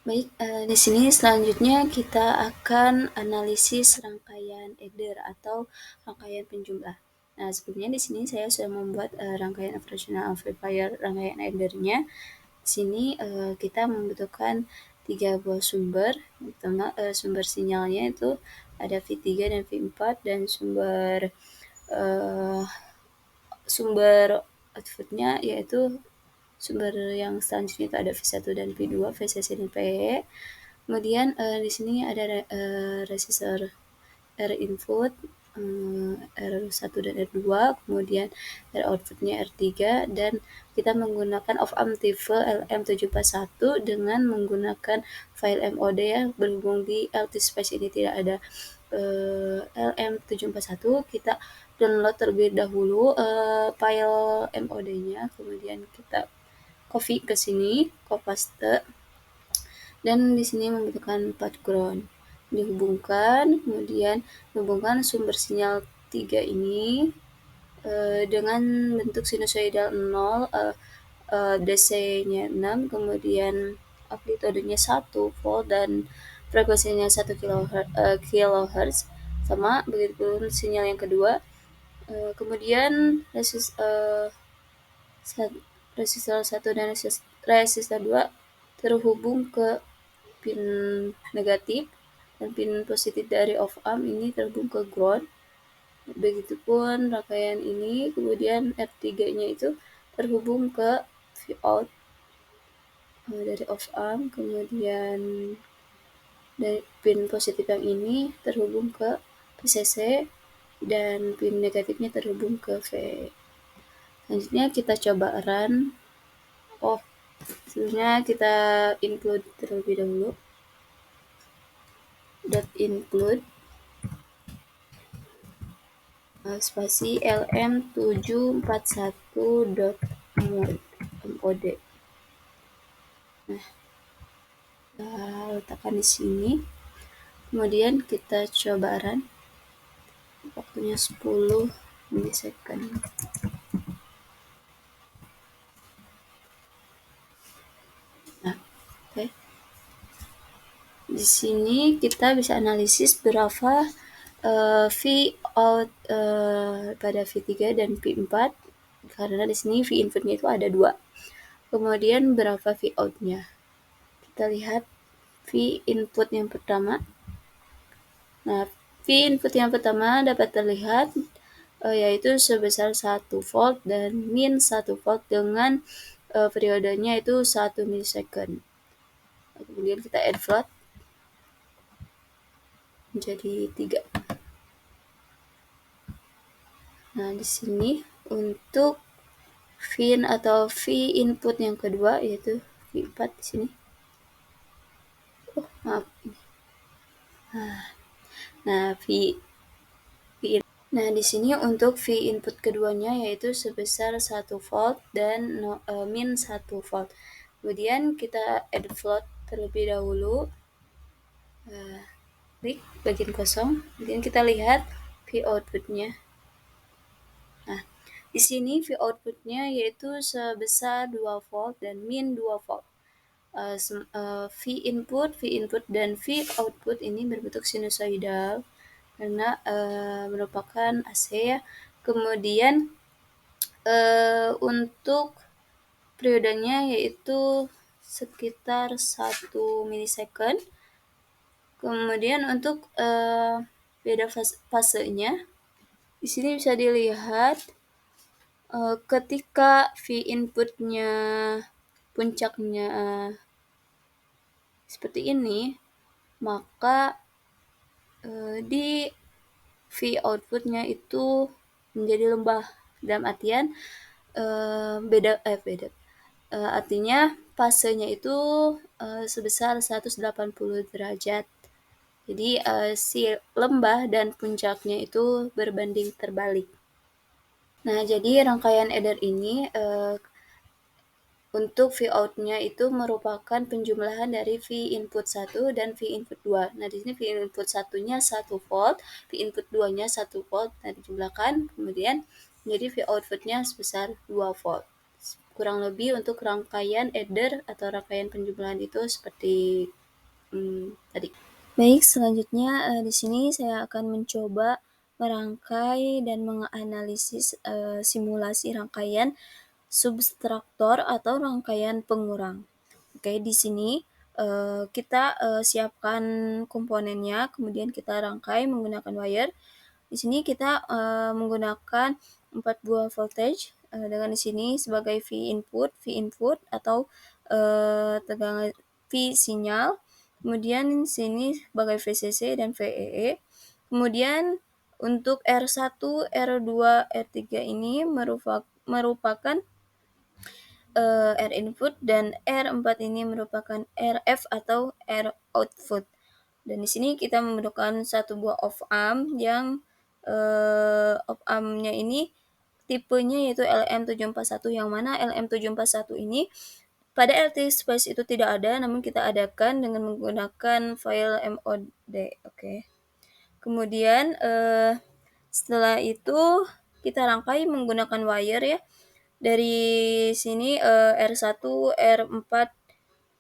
Baik, di sini selanjutnya kita akan analisis rangkaian adder atau rangkaian penjumlah. Nah, sebelumnya di sini saya sudah membuat rangkaian operational amplifier rangkaian addernya. Di sini kita membutuhkan 3 buah sumber. Pertama, sumber sinyalnya itu ada V3 dan V4 dan uh, sumber outputnya yaitu sumber yang selanjutnya itu ada V1 dan V2, VCC dan PE. Kemudian di sini ada resistor R input, R1 dan R2, kemudian R outputnya R3, dan kita menggunakan op-amp tipe LM741 dengan menggunakan file MOD yang berhubung di LT-Space ini tidak ada LM741, kita download terlebih dahulu file MOD-nya, kemudian kita copy ke sini, copy paste, dan di sini membutuhkan path ground. Dihubungkan, kemudian menghubungkan sumber sinyal 3 ini dengan bentuk sinusoidal 0, DC-nya 6, kemudian amplitudenya 1 volt dan frekuensinya 1 kHz, sama begitu pun sinyal yang kedua. Kemudian resistor 1 dan resistor 2 terhubung ke pin negatif, dan pin positif dari op-amp ini terhubung ke ground. Begitupun rangkaian ini, kemudian R3-nya itu terhubung ke Vout dari op-amp, kemudian dari pin positif yang ini terhubung ke VCC, dan pin negatifnya terhubung ke V. Selanjutnya kita coba run. Sebelumnya kita include terlebih dahulu. .include spasi lm741.mod. Nah, kita letakkan di sini. Kemudian kita coba run. Waktunya 10 milisecond. Nah, oke. Di sini kita bisa analisis berapa V out pada V3 dan V4, karena di sini V inputnya itu ada 2. Kemudian berapa V outnya? Kita lihat V input yang pertama. Nah, V input yang pertama dapat terlihat yaitu sebesar 1 volt dan min 1 volt dengan periodenya itu 1 milisecond. Kemudian kita add float menjadi 3. Nah, di sini untuk VIN atau V input yang kedua yaitu V4 di sini. Maaf. Nah, Nah, di sini untuk V input keduanya yaitu sebesar 1 volt dan min 1 volt. Kemudian kita add float terlebih dahulu. Klik bagian kosong. Kemudian kita lihat V outputnya. Nah, di sini V outputnya yaitu sebesar 2 volt dan min 2 volt. V input dan V output ini berbentuk sinusoidal karena merupakan AC ya. Kemudian untuk periodenya yaitu sekitar 1 milisecond. Kemudian untuk beda fasenya di sini bisa dilihat ketika V inputnya puncaknya seperti ini, maka di V outputnya itu menjadi lembah, dalam artian artinya fasenya itu sebesar 180 derajat. Jadi si lembah dan puncaknya itu berbanding terbalik. Nah, jadi rangkaian adder ini untuk V out-nya itu merupakan penjumlahan dari V input 1 dan V input 2. Nah, di sini V input 1-nya 1 volt, V input 2-nya 1 volt. Nah, dijumlahkan kemudian menjadi V output-nya sebesar 2 volt. Kurang lebih untuk rangkaian adder atau rangkaian penjumlahan itu seperti tadi. Baik, selanjutnya di sini saya akan mencoba merangkai dan menganalisis simulasi rangkaian subtraktor atau rangkaian pengurang. Oke, di sini kita siapkan komponennya, kemudian kita rangkai menggunakan wire. Di sini kita menggunakan 4 buah voltage dengan di sini sebagai V input atau tegangan V sinyal. Kemudian sini sebagai VCC dan VEE. Kemudian untuk R1, R2, R3 ini merupakan R input dan R4 ini merupakan RF atau R output. Dan di sini kita memerlukan satu buah op-amp yang op-ampnya ini tipenya yaitu LM741, yang mana LM741 ini pada LT Space itu tidak ada, namun kita adakan dengan menggunakan file MOD. Oke. Kemudian setelah itu kita rangkai menggunakan wire ya. Dari sini R1, R4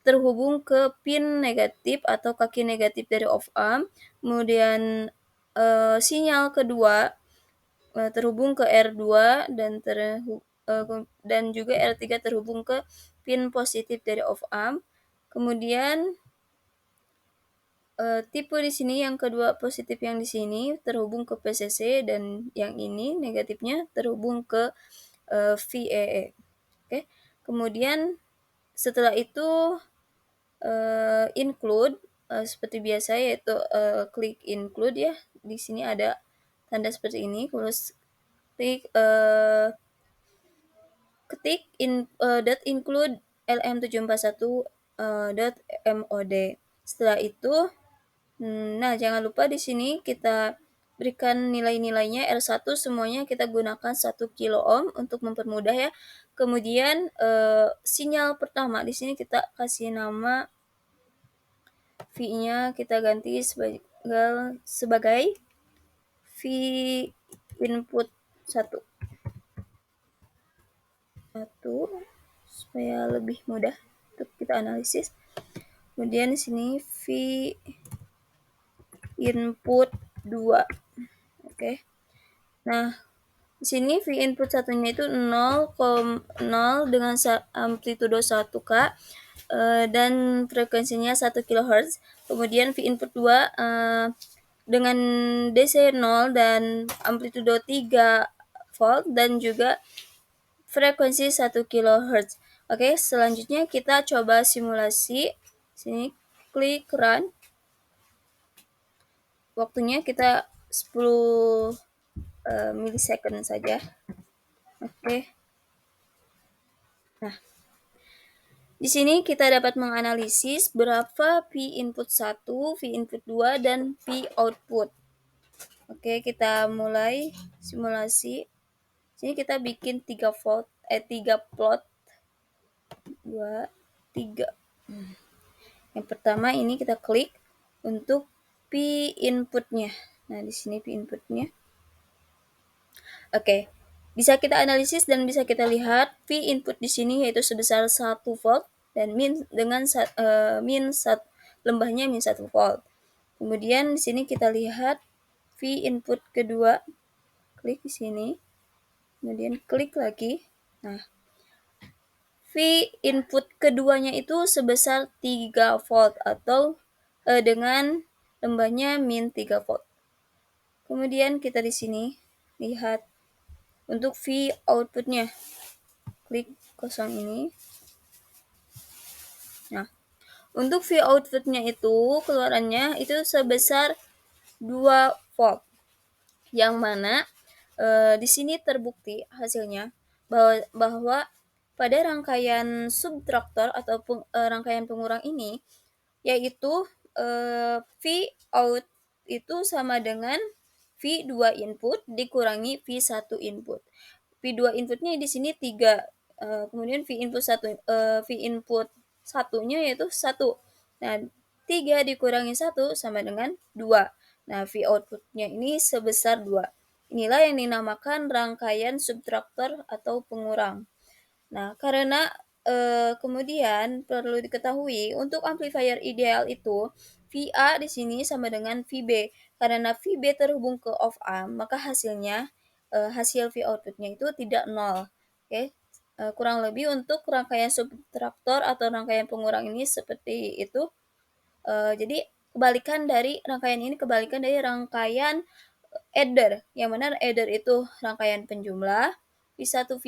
terhubung ke pin negatif atau kaki negatif dari op-amp. Kemudian sinyal kedua terhubung ke R2 dan juga R3 terhubung ke pin positif dari op-amp. Kemudian tipe di sini yang kedua positif yang di sini terhubung ke PCC dan yang ini negatifnya terhubung ke VEE. Oke. Kemudian setelah itu include seperti biasa yaitu klik include ya. Di sini ada tanda seperti ini. Terus ketik dot include LM741 .mod. Setelah itu nah jangan lupa di sini kita berikan nilai-nilainya. R1 semuanya kita gunakan 1 kilo ohm untuk mempermudah ya. Kemudian sinyal pertama di sini kita kasih nama V-nya kita ganti sebagai V input 1 supaya lebih mudah untuk kita analisis. Kemudian di sini V input 2. Oke. Nah, di sini V input satunya itu 0, dengan amplitudo 1K dan frekuensinya 1 kHz. Kemudian V input 2 dengan DC 0 dan amplitudo 3 volt dan juga frekuensi 1 kHz. Oke, selanjutnya kita coba simulasi. Sini klik run. Waktunya kita 10 milisecond saja. Oke. Nah, di sini kita dapat menganalisis berapa V input 1, V input 2, dan V output. Oke, kita mulai simulasi. Sini kita bikin 3 plot. 2, 3. Yang pertama ini kita klik untuk V inputnya. Nah, di sini V inputnya. Oke. Bisa kita analisis dan bisa kita lihat V input di sini yaitu sebesar 1 volt dan lembahnya min 1 volt. Kemudian di sini kita lihat V input kedua. Klik di sini. Kemudian klik lagi. Nah, V input keduanya itu sebesar 3 volt atau dengan lembahnya min 3 volt. Kemudian kita di sini lihat untuk V outputnya. Klik kosong ini. Nah, untuk V outputnya itu keluarannya itu sebesar 2 volt. Yang mana di sini terbukti hasilnya bahwa pada rangkaian subtraktor atau rangkaian pengurang ini yaitu V out itu sama dengan V2 input dikurangi V1 input. V2 inputnya di sini 3. Kemudian V input satunya yaitu 1. Nah, 3 dikurangi 1 sama dengan 2. Nah, V outputnya ini sebesar 2. Inilah yang dinamakan rangkaian subtraktor atau pengurang. Nah, karena, kemudian perlu diketahui untuk amplifier ideal itu, VA di sini sama dengan VB. Karena VB terhubung ke off amp, maka hasilnya, hasil V output-nya itu tidak nol, oke. Kurang lebih untuk rangkaian subtraktor atau rangkaian pengurang ini seperti itu. Jadi kebalikan dari rangkaian adder, yang mana adder itu rangkaian penjumlah, V1 V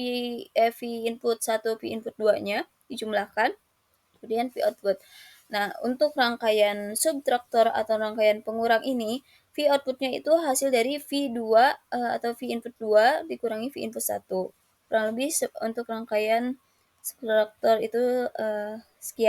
input 1 V input 2-nya dijumlahkan, kemudian V output. Nah, untuk rangkaian subtraktor atau rangkaian pengurang ini, V output-nya itu hasil dari V2 atau V input 2 dikurangi V input 1. Kurang lebih untuk rangkaian subtraktor itu sekian.